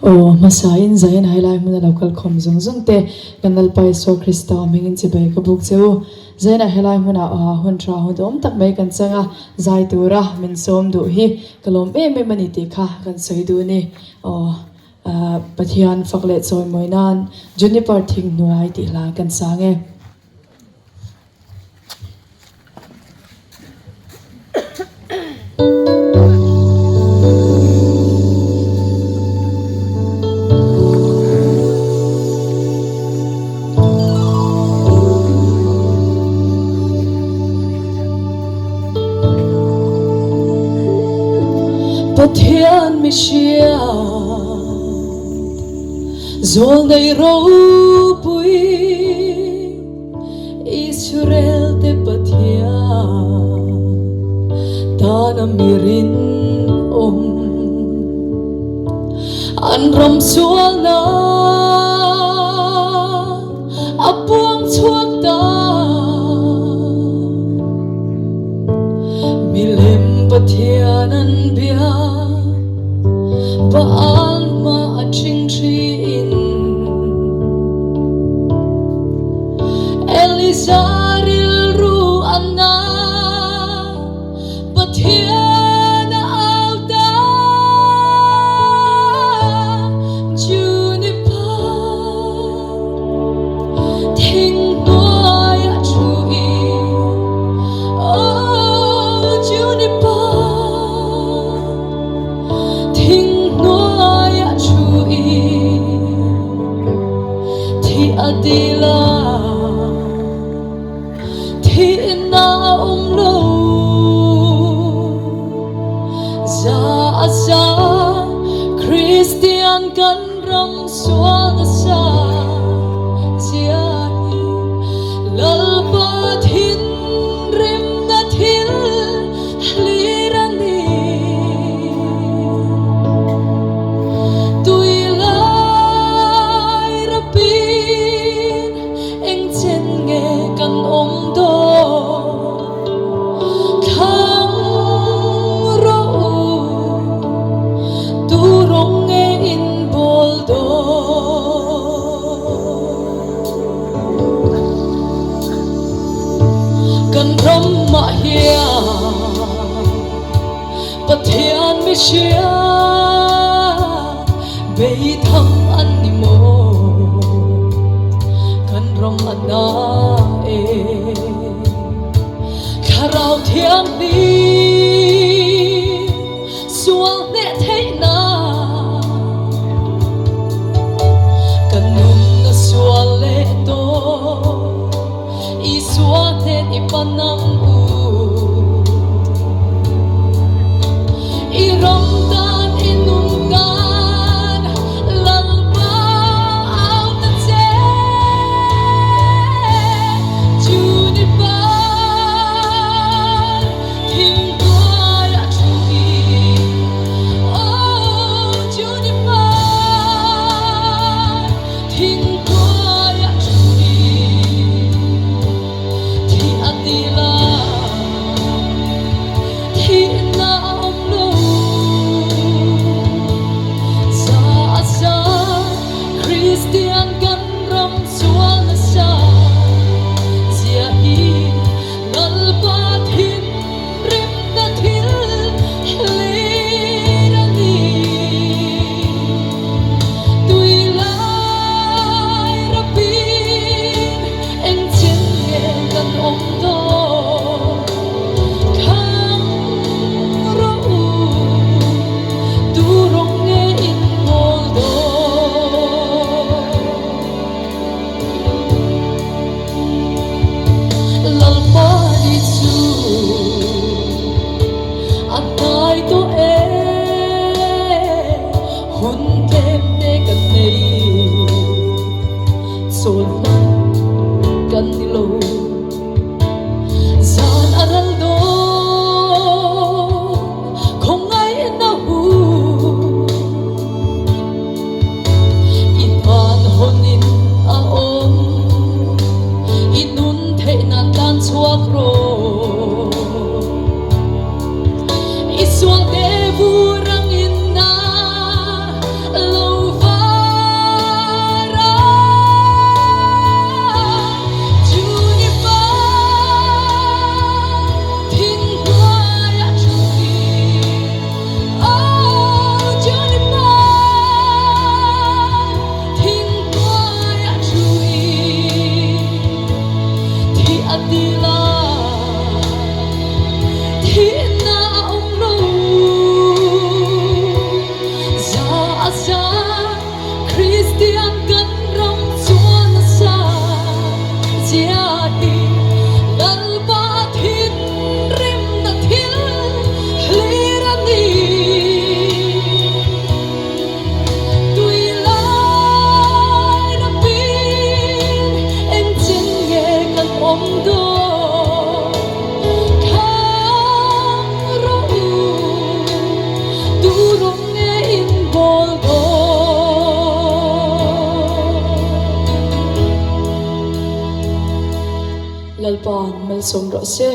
O masain zain hailai mun local khom zung zung te kanal pai so krista mingin chi bai ka buk cheu zain hailai mun a hun tra hu dom tak mai kan changa zai tura min som du hi kalom me mani ti kha kan sei du ni o pathian fakle choi moinan juniper thing nuai ti la kan sange Pathian mi shia zol nei ro pui Israel te pathian ta mirin an ram sual na apuang chuak ta milim pathian an bia Baan ma aching in Elizaril ru anna Pathiana auta Juniper Thing noya chui Oh Juniper Adila thi na lo za asa Christian kan ram suang sa jiani lalpa thin rim na thil hlirani Brahma hiya Pathian mi shia Bei tham animo Kan rom ana Kharau thiang ni Sual ne thei na Kan num na sual le to Iswate ipanang Irongdan inungan lalpa out the Juniper Hinggoy chui Oh Juniper Hinggoy chui Adila thi na lo sa asa Christian kan ram sual na sa zia hi lalpa thin rim na thil hlirani tui lai rapin eng chen nge kan do khang ro tu rong nge in mol do lalpa di chu atai to hun kem te kan nei sol kan ni lo San Araldo Kung ay nahu Ipan honin aom Inun te nandan suak ro Iswal devurang inna Lo lalpan mal som ro se